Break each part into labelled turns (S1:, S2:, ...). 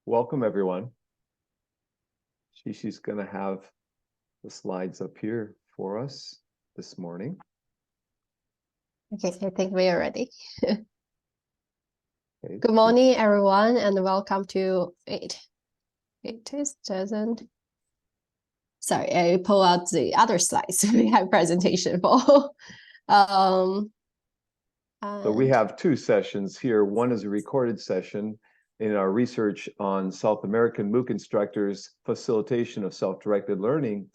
S1: welcome everyone. She's going to have the slides up here for us this morning.
S2: Okay, I think we are ready.
S1: Okay.
S2: Good morning, everyone, and welcome to it doesn't. Sorry, I pull out the other slides we have presentation for.
S1: So we have two sessions here. One is a recorded session in our research on South American MOOC instructors' facilitation of self-directed learning.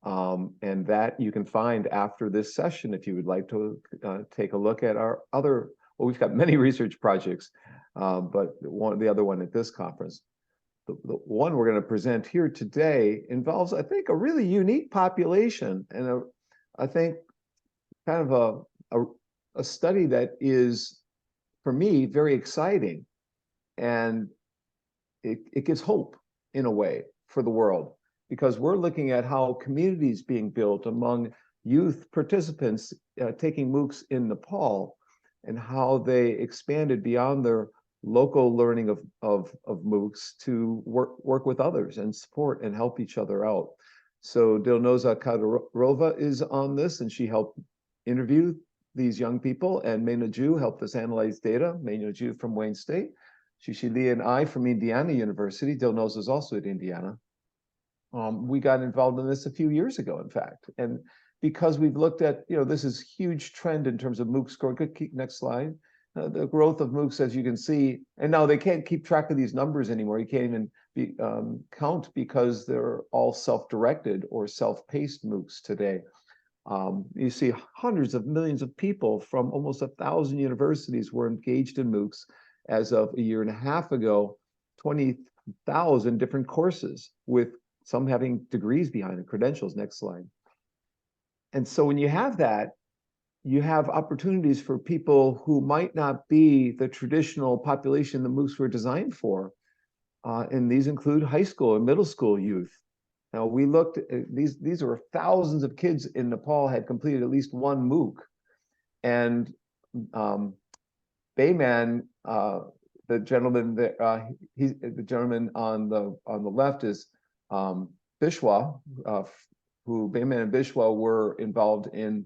S1: And that you can find after this session if you would like to take a look at our other, well, we've got many research projects, but the other one at this conference. The one we're going to present here today involves, I think, a really unique population, and I think kind of a study that is, for me, very exciting, and it gives hope in a way for the world, because we're looking at how communities being built among youth participants taking MOOCs in Nepal, and how they expanded beyond their local learning of MOOCs to work with others and support and help each other out. So Dilnoza Kadirova is on this, and she helped interview these young people, and Meina helped us analyze data. Meina from Wayne State, Zixi Li and I from Indiana University. Dilnoza is also at Indiana. We got involved in this a few years ago, in fact, and because we've looked at, this is huge trend in terms of MOOCs. Next slide. The growth of MOOCs, as you can see, and now they can't keep track of these numbers anymore. You can't even count, because they're all self-directed or self-paced MOOCs today. You see hundreds of millions of people from almost 1,000 universities were engaged in MOOCs as of a year and a half ago. 20,000 different courses, with some having degrees behind it, credentials. Next slide. And so when you have that, you have opportunities for people who might not be the traditional population the MOOCs were designed for. And these include high school and middle school youth. Now, we looked at these were thousands of kids in Nepal had completed at least one MOOC. And Bayman, the gentleman that the gentleman on the left is Bishwa, who Bayman and Bishwa were involved in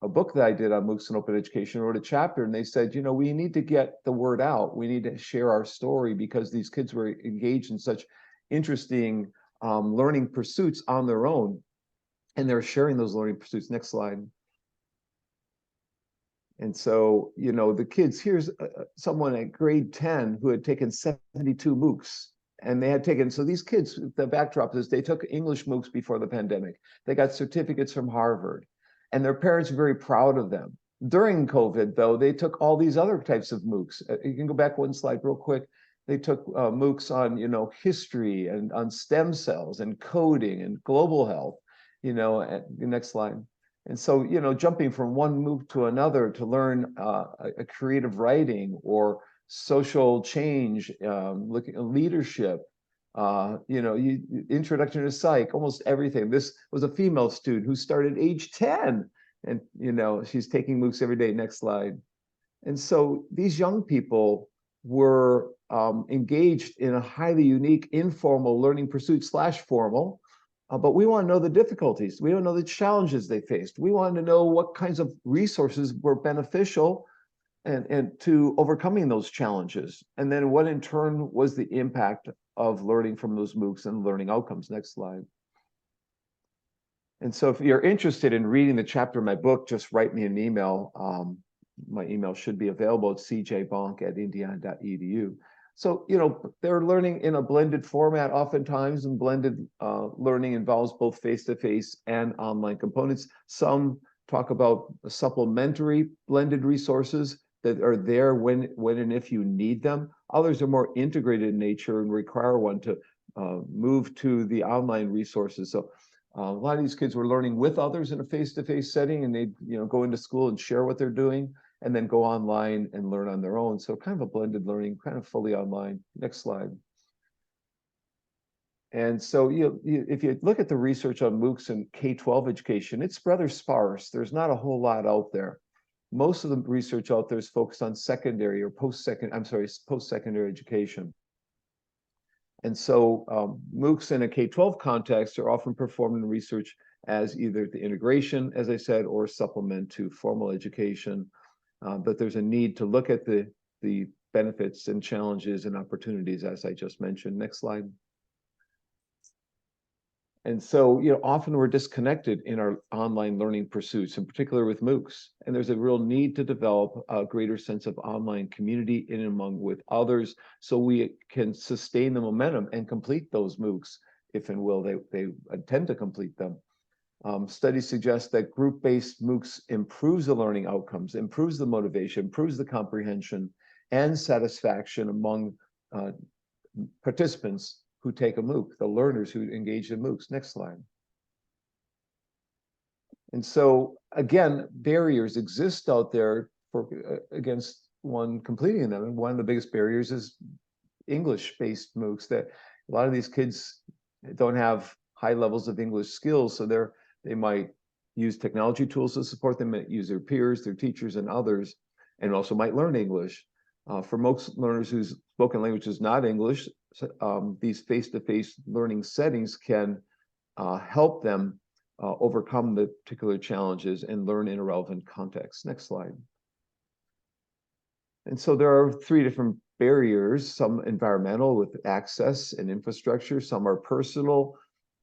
S1: a book that I did on MOOCs and open education. I wrote a chapter, and they said, we need to get the word out. We need to share our story, because these kids were engaged in such interesting learning pursuits on their own, and they're sharing those learning pursuits. Next slide. And so, the kids, here's someone at grade 10 who had taken 72 MOOCs. And they had taken, so these kids, the backdrop is they took English MOOCs before the pandemic. They got certificates from Harvard, and their parents are very proud of them. During COVID, though, they took all these other types of MOOCs. You can go back one slide real quick. They took MOOCs on, history and on stem cells and coding and global health, the next slide. And so, jumping from one MOOC to another to learn a creative writing or social change, looking at leadership, introduction to psych, almost everything. This was a female student who started age 10, and she's taking MOOCs every day. Next slide. And so these young people were engaged in a highly unique informal learning pursuit / formal. But we want to know the difficulties. We want to know the challenges they faced. We wanted to know what kinds of resources were beneficial and to overcoming those challenges. And then what in turn was the impact of learning from those MOOCs and learning outcomes. Next slide. And so if you're interested in reading the chapter of my book, just write me an email. My email should be available at cjbonk@indiana.edu. So, they're learning in a blended format oftentimes, and blended learning involves both face-to-face and online components. Some talk about supplementary blended resources that are there when and if you need them. Others are more integrated in nature and require one to move to the online resources. So a lot of these kids were learning with others in a face-to-face setting, and they go into school and share what they're doing, and then go online and learn on their own. So kind of a blended learning, kind of fully online. Next slide. And so if you look at the research on MOOCs and K-12 education, it's rather sparse. There's not a whole lot out there. Most of the research out there is focused on secondary or post-secondary education. And so MOOCs in a K-12 context are often performed in research as either the integration, as I said, or supplement to formal education. But there's a need to look at the benefits and challenges and opportunities, as I just mentioned. Next slide. And so, often we're disconnected in our online learning pursuits, in particular with MOOCs. And there's a real need to develop a greater sense of online community in and among with others, so we can sustain the momentum and complete those MOOCs, if and will they intend to complete them. Studies suggest that group-based MOOCs improves the learning outcomes, improves the motivation, improves the comprehension and satisfaction among participants who take a MOOC, the learners who engage in MOOCs. Next slide. And so, again, barriers exist out there against one completing them. And one of the biggest barriers is English-based MOOCs, that a lot of these kids don't have high levels of English skills, so they might use technology tools to support them, might use their peers, their teachers, and others, and also might learn English. For most learners whose spoken language is not English, these face-to-face learning settings can help them overcome the particular challenges and learn in a relevant context. Next slide. And so there are three different barriers, some environmental with access and infrastructure, some are personal,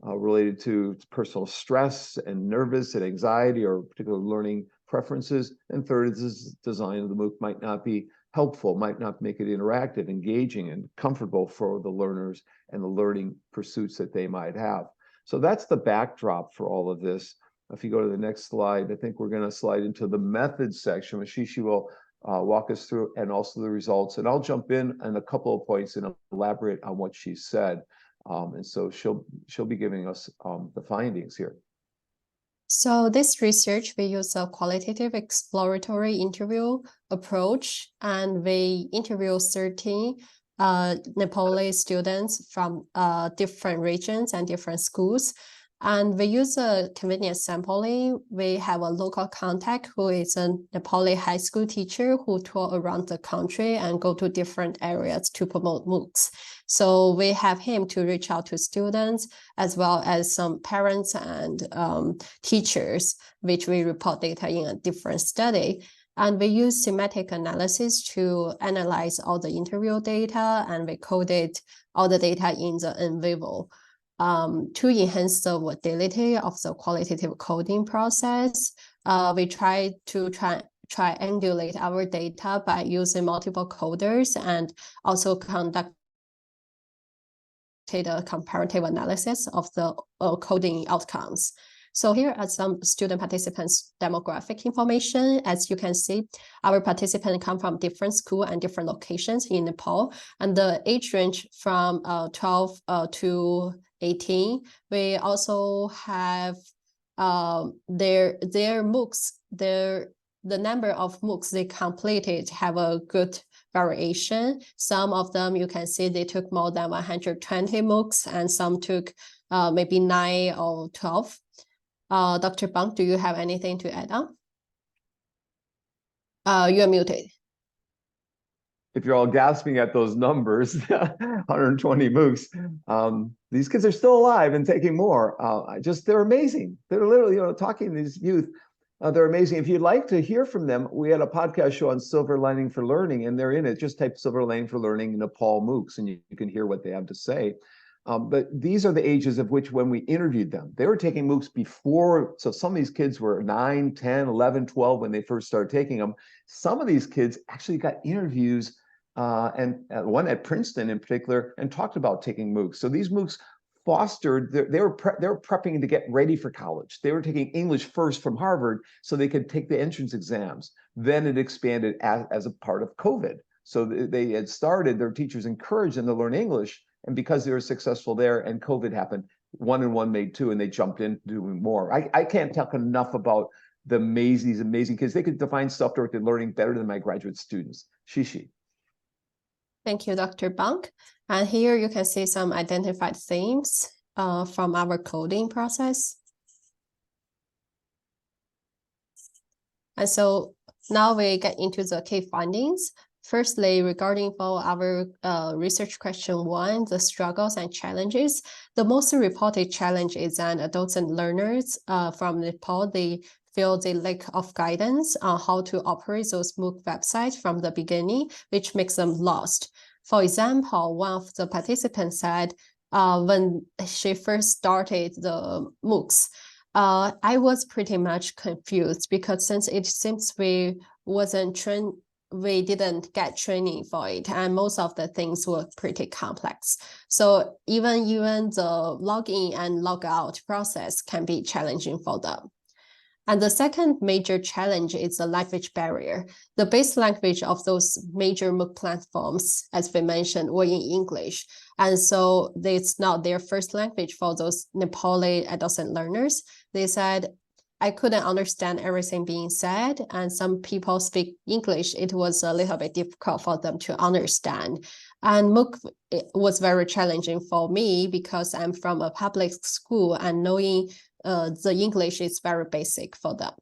S1: related to personal stress and nervous and anxiety or particular learning preferences. And third is the design of the MOOC might not be helpful, might not make it interactive, engaging, and comfortable for the learners and the learning pursuits that they might have. So that's the backdrop for all of this. If you go to the next slide, I think we're going to slide into the methods section, where Zixi will walk us through, and also the results. And I'll jump in on a couple of points and elaborate on what she said. And so she'll be giving us the findings here.
S2: So this research, we use a qualitative exploratory interview approach, and we interview 13 Nepalese students from different regions and different schools. And we use a convenience sampling. We have a local contact who is a Nepali high school teacher who tour around the country and go to different areas to promote MOOCs. So we have him to reach out to students as well as some parents and teachers, which we report data in a different study. And we use semantic analysis to analyze all the interview data, and we coded all the data in the in vivo. To enhance the validity of the qualitative coding process, we try to triangulate our data by using multiple coders, and also conduct a comparative analysis of the coding outcomes. So here are some student participants' demographic information. As you can see, our participants come from different schools and different locations in Nepal, and the age range from 12 to 18. We also have their MOOCs, the number of MOOCs they completed have a good variation. Some of them you can see they took more than 120 MOOCs, and some took maybe 9 or 12. Dr. Bonk, do you have anything to add on? You are muted.
S1: If you're all gasping at those numbers, 120 MOOCs, these kids are still alive and taking more. They're amazing. They're literally, talking to these youth. They're amazing. If you'd like to hear from them, we had a podcast show on Silver Lining for Learning, and they're in it. Just type Silver Lining for Learning Nepal MOOCs, and you can hear what they have to say. But these are the ages of which, when we interviewed them, they were taking MOOCs before. So some of these kids were 9, 10, 11, 12 when they first started taking them. Some of these kids actually got interviews, and one at Princeton in particular, and talked about taking MOOCs. So these MOOCs fostered, they were prepping to get ready for college. They were taking English first from Harvard so they could take the entrance exams. Then it expanded as a part of COVID. So they had started, their teachers encouraged them to learn English. And because they were successful there and COVID happened, 1 and 1 made 2, and they jumped in doing more. I can't talk enough about these amazing kids. They could define self-directed learning better than my graduate students. Zixi.
S2: Thank you, Dr. Bonk. And here you can see some identified themes from our coding process. And so now we get into the key findings. Firstly, regarding for our research question 1, the struggles and challenges, the most reported challenge is that adults and learners from Nepal, they feel the lack of guidance on how to operate those MOOC websites from the beginning, which makes them lost. For example, one of the participants said when she first started the MOOCs, I was pretty much confused because since it seems we didn't get training for it, and most of the things were pretty complex. So even the login and logout process can be challenging for them. And the second major challenge is the language barrier. The base language of those major MOOC platforms, as we mentioned, were in English. And so it's not their first language for those Nepali adults and learners. They said, I couldn't understand everything being said, and some people speak English. It was a little bit difficult for them to understand. And MOOC was very challenging for me because I'm from a public school and knowing the English is very basic for them.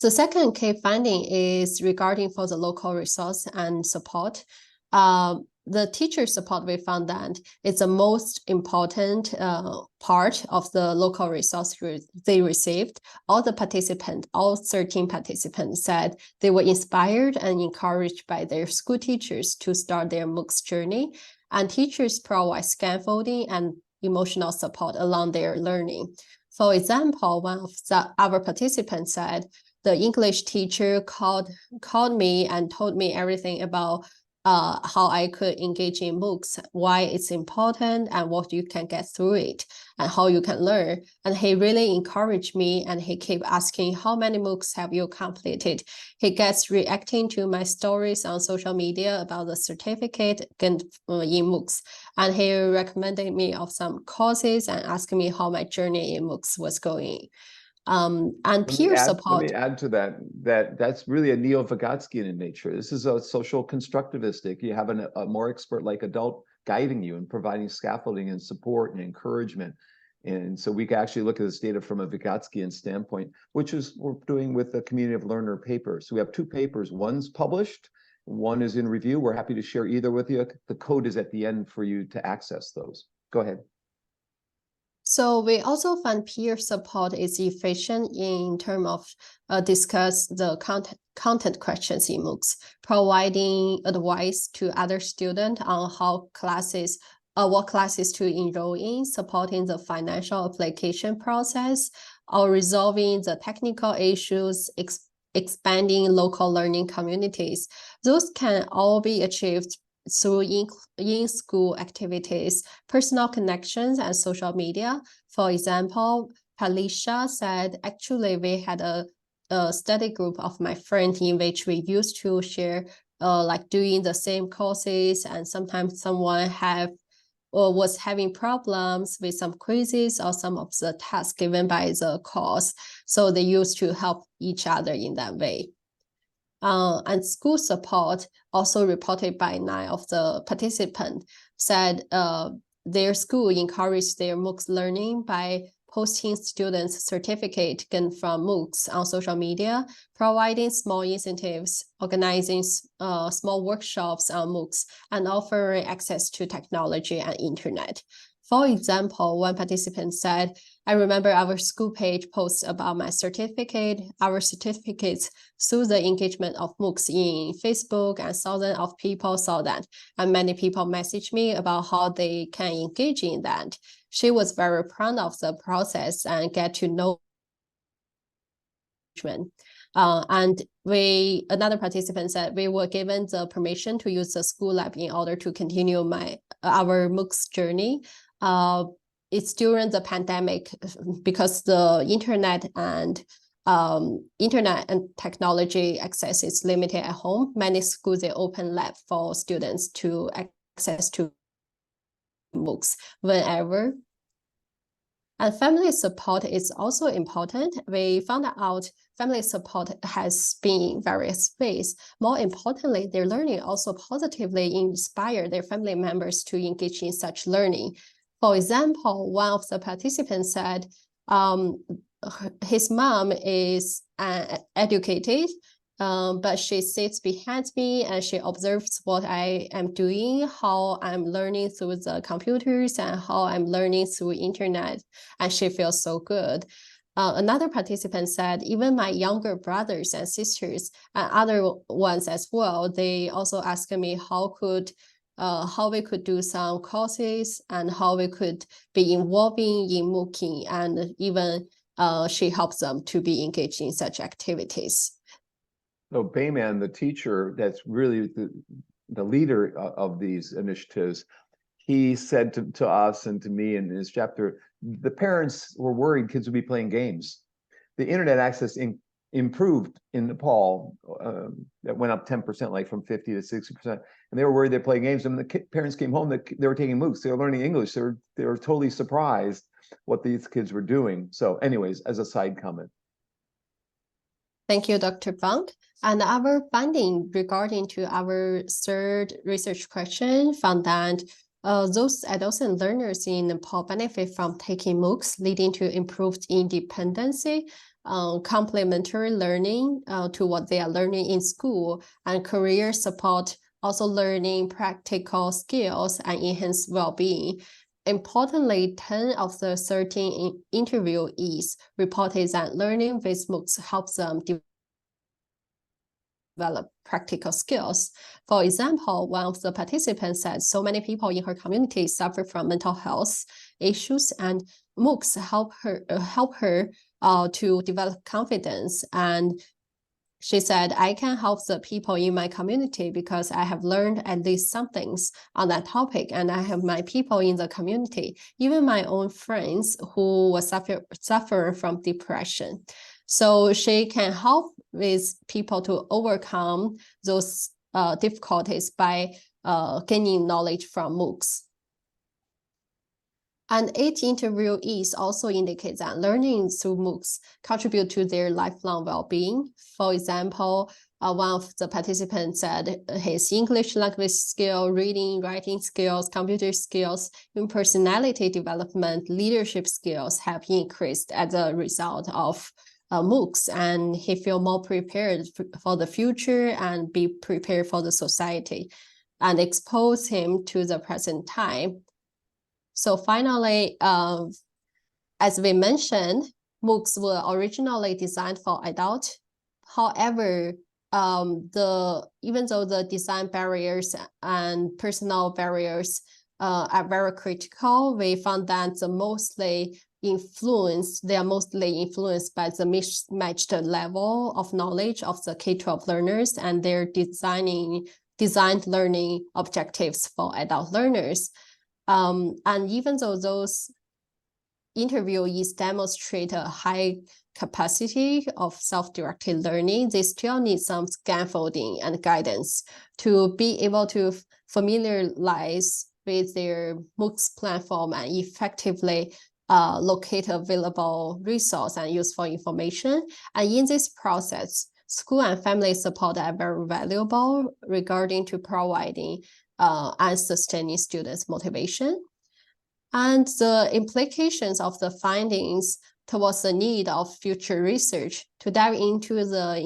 S2: The second key finding is regarding for the local resource and support. The teacher support, we found that it's the most important part of the local resource they received. All 13 participants said they were inspired and encouraged by their school teachers to start their MOOCs journey. And teachers provide scaffolding and emotional support along their learning. For example, one of our participants said, the English teacher called me and told me everything about how I could engage in MOOCs, why it's important and what you can get through it and how you can learn. And he really encouraged me and he kept asking, how many MOOCs have you completed? He gets reacting to my stories on social media about the certificate in MOOCs. And he recommended me of some courses and asked me how my journey in MOOCs was going. And peer support.
S1: Let me add to that's really a neo-Vygotskian in nature. This is a social constructivistic. You have a more expert-like adult guiding you and providing scaffolding and support and encouragement. And so we can actually look at this data from a Vygotskian standpoint, which is we're doing with the community of learner paper. So we have 2 papers. One's published, one is in review. We're happy to share either with you. The code is at the end for you to access those. Go ahead.
S2: So we also find peer support is efficient in terms of discuss the content questions in MOOCs, providing advice to other students on how what classes to enroll in, supporting the financial application process, or resolving the technical issues, expanding local learning communities. Those can all be achieved through in-school activities, personal connections, and social media. For example, Palisha said, actually, we had a study group of my friends in which we used to share like doing the same courses, and sometimes someone was having problems with some quizzes or some of the tasks given by the course. So they used to help each other in that way. And school support, also reported by 9 of the participants, said their school encouraged their MOOCs learning by posting students' certificate gained from MOOCs on social media, providing small incentives, organizing small workshops on MOOCs, and offering access to technology and internet. For example, one participant said, I remember our school page posts about my certificate. Our certificates through the engagement of MOOCs in Facebook, and thousands of people saw that. And many people messaged me about how they can engage in that. She was very proud of the process and get to know. And another participant said we were given the permission to use the school lab in order to continue our MOOCs journey. It's during the pandemic because the internet and technology access is limited at home. Many schools, they open lab for students to access to MOOCs whenever. And family support is also important. We found out family support has been in various ways. More importantly, their learning also positively inspired their family members to engage in such learning. For example, one of the participants said his mom is educated but she sits behind me and she observes what I am doing, how I'm learning through the computers and how I'm learning through internet, and she feels so good. Another participant said, even my younger brothers and sisters and other ones as well, they also asked me how we could do some courses and how we could be involving in MOOCing, and even she helps them to be engaged in such activities.
S1: So Bayman, the teacher that's really the leader of these initiatives, he said to us and to me in his chapter, the parents were worried kids would be playing games. The internet access improved in Nepal. That went up 10%, like from 50 to 60%. And they were worried they're playing games. And when the parents came home, they were taking MOOCs. They were learning English. They were totally surprised what these kids were doing. So anyways, as a side comment.
S2: Thank you, Dr. Bonk. And our finding regarding to our third research question found that those adolescent learners in Nepal benefit from taking MOOCs, leading to improved independency, complementary learning to what they are learning in school, and career support, also learning practical skills and enhance well-being. Importantly, 10 of the 13 interviewees reported that learning with MOOCs helps them develop practical skills. For example, one of the participants said so many people in her community suffer from mental health issues, and MOOCs help her to develop confidence. And she said, I can help the people in my community because I have learned at least some things on that topic, and I have my people in the community, even my own friends who were suffering from depression. So she can help with people to overcome those difficulties by gaining knowledge from MOOCs. And 8 interviewees also indicate that learning through MOOCs contribute to their lifelong well-being. For example, one of the participants said his English language skill, reading, writing skills, computer skills, and personality development, leadership skills have increased as a result of MOOCs, and he feel more prepared for the future and be prepared for the society, and expose him to the present time. So finally, as we mentioned, MOOCs were originally designed for adults. However, even though the design barriers and personal barriers are very critical, we found that they are mostly influenced by the mismatched level of knowledge of the K-12 learners and their designed learning objectives for adult learners. And even though those interviewees demonstrate a high capacity of self-directed learning, they still need some scaffolding and guidance to be able to familiarize with their MOOCs platform and effectively locate available resource and useful information. And in this process, school and family support are very valuable regarding to providing and sustaining students' motivation. And the implications of the findings towards the need of future research to dive into the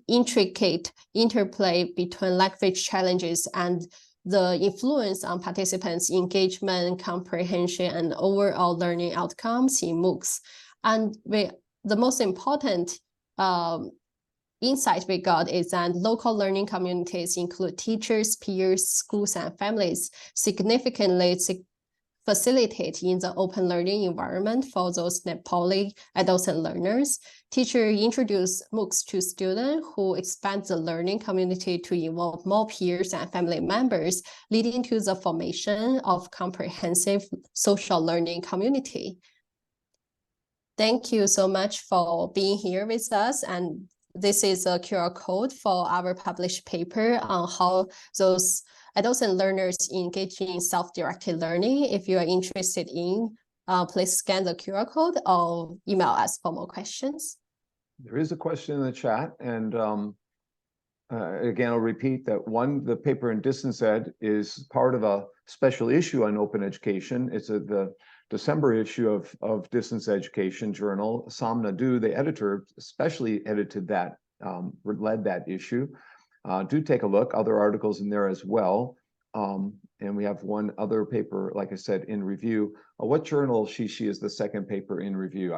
S2: intricate interplay between language challenges and the influence on participants' engagement, comprehension, and overall learning outcomes in MOOCs. And the most important insight we got is that local learning communities include teachers, peers, schools, and families significantly facilitate in the open learning environment for those Nepali adolescent learners. Teachers introduce MOOCs to students who expand the learning community to involve more peers and family members, leading to the formation of comprehensive social learning community. Thank you so much for being here with us. And this is a QR code for our published paper on how those adolescent learners engage in self-directed learning. If you are interested in, please scan the QR code or email us for more questions.
S1: There is a question in the chat, and again, I'll repeat that the paper in Distance Ed is part of a special issue on open education. It's the December issue of Distance Education Journal. Samna Du, the editor, especially edited that, led that issue. Do take a look, other articles in there as well. And we have one other paper, like I said, in review. What journal, Zixi, is the second paper in review?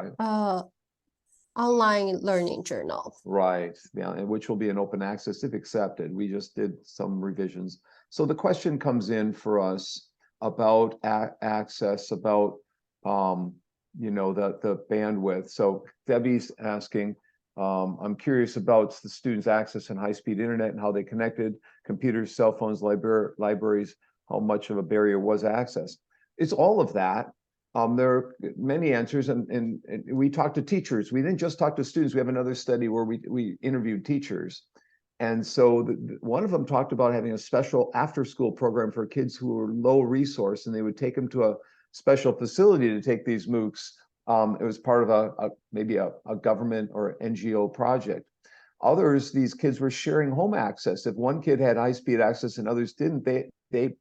S2: Online Learning Journal.
S1: Right, yeah, and which will be an open access if accepted. We just did some revisions. So the question comes in for us about access, about the bandwidth. So Debbie's asking, I'm curious about the students' access and high-speed internet and how they connected, computers, cell phones, libraries, how much of a barrier was access. It's all of that. There are many answers, and we talked to teachers. We didn't just talk to students. We have another study where we interviewed teachers. And so one of them talked about having a special after-school program for kids who were low resource, and they would take them to a special facility to take these MOOCs. It was part of maybe a government or NGO project. Others, these kids were sharing home access. If one kid had high-speed access and others didn't, they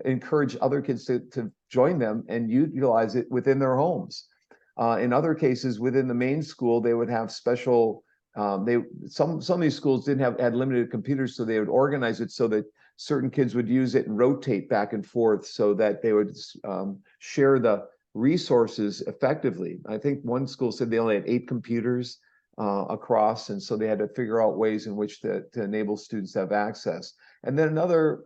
S1: encourage other kids to join them and utilize it within their homes. In other cases, within the main school, they would have special. Some of these schools had limited computers, so they would organize it so that certain kids would use it and rotate back and forth, so that they would share the resources effectively. I think one school said they only had 8 computers across, and so they had to figure out ways in which to enable students to have access. And then another,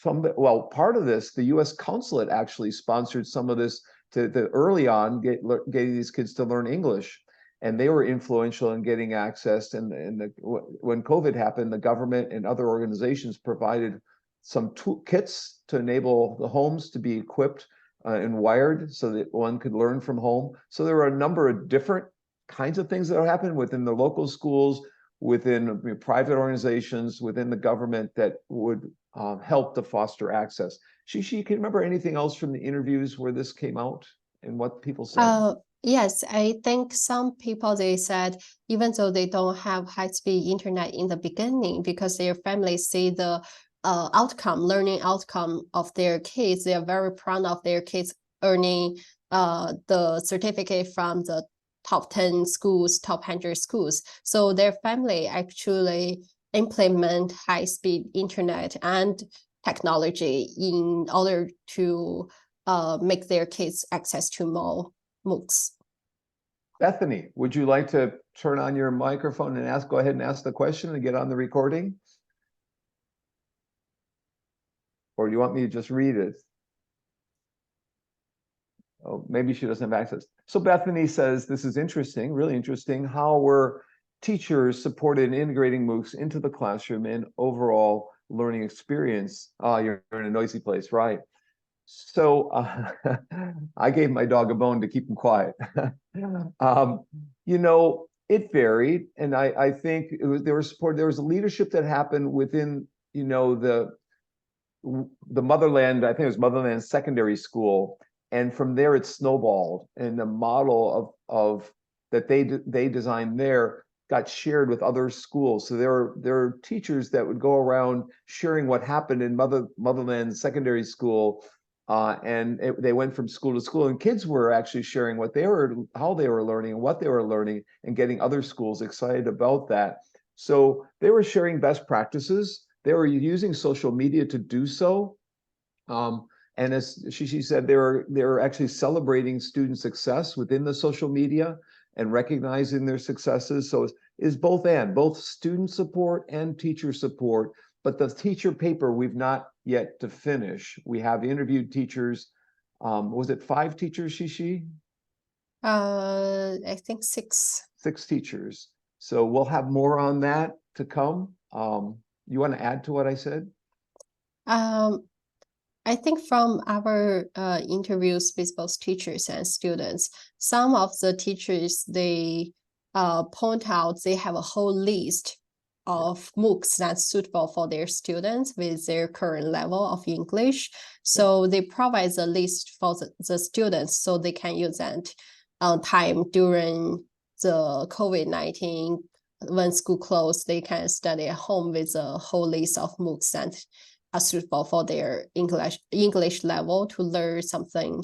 S1: part of this, the U.S. Consulate actually sponsored some of this to early on getting these kids to learn English, and they were influential in getting access. And when COVID happened, the government and other organizations provided some kits to enable the homes to be equipped and wired so that one could learn from home. So there were a number of different kinds of things that happened within the local schools, within private organizations, within the government that would help to foster access. Zixi, can you remember anything else from the interviews where this came out and what people said?
S2: Yes, I think some people, they said, even though they don't have high-speed internet in the beginning, because their families see the learning outcome of their kids, they are very proud of their kids earning the certificate from the top 10 schools, top 100 schools. So their family actually implement high-speed internet and technology in order to make their kids access to more MOOCs.
S1: Bethany, would you like to turn on your microphone and go ahead and ask the question and get on the recording? Or do you want me to just read it? Oh, maybe she doesn't have access. So Bethany says, this is interesting, really interesting. How were teachers supported in integrating MOOCs into the classroom and overall learning experience? You're in a noisy place, right? So I gave my dog a bone to keep him quiet. It varied, and I think there was a leadership that happened within, the Motherland. I think it was Motherland Secondary School, and from there it snowballed, and the model of that they designed there got shared with other schools. So there are teachers that would go around sharing what happened in Motherland Secondary School. They went from school to school, and kids were actually sharing how they were learning and what they were learning, and getting other schools excited about that. So they were sharing best practices. They were using social media to do so. And as Zixi said, they were actually celebrating student success within the social media and recognizing their successes. So it's both student support and teacher support. But the teacher paper, we've not yet to finish. We have interviewed teachers. Was it 5 teachers, Zixi?
S2: I think 6.
S1: 6 teachers. So we'll have more on that to come. You want to add to what I said?
S2: I think from our interviews with both teachers and students, some of the teachers, they point out they have a whole list of MOOCs that's suitable for their students with their current level of English. So they provide the list for the students so they can use that time during the COVID-19. When school closed, they can study at home with a whole list of MOOCs that are suitable for their English level to learn something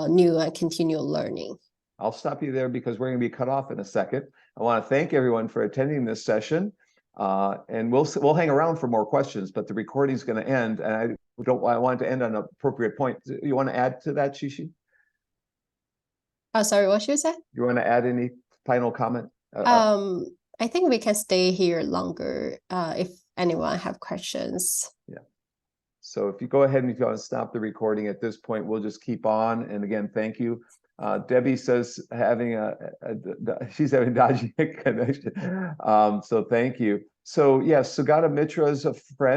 S2: new and continue learning.
S1: I'll stop you there because we're going to be cut off in a second. I want to thank everyone for attending this session. And we'll hang around for more questions, but the recording is going to end, and I want to end on an appropriate point. You want to add to that, Zixi?
S2: Sorry, what you said?
S1: You want to add any final comment?
S2: I think we can stay here longer if anyone have questions.
S1: Yeah. So if you go ahead and if you want to stop the recording at this point, we'll just keep on. And again, thank you. Debbie says she's having dodgy connection. So thank you. So yes, Sugata Mitra is a friend.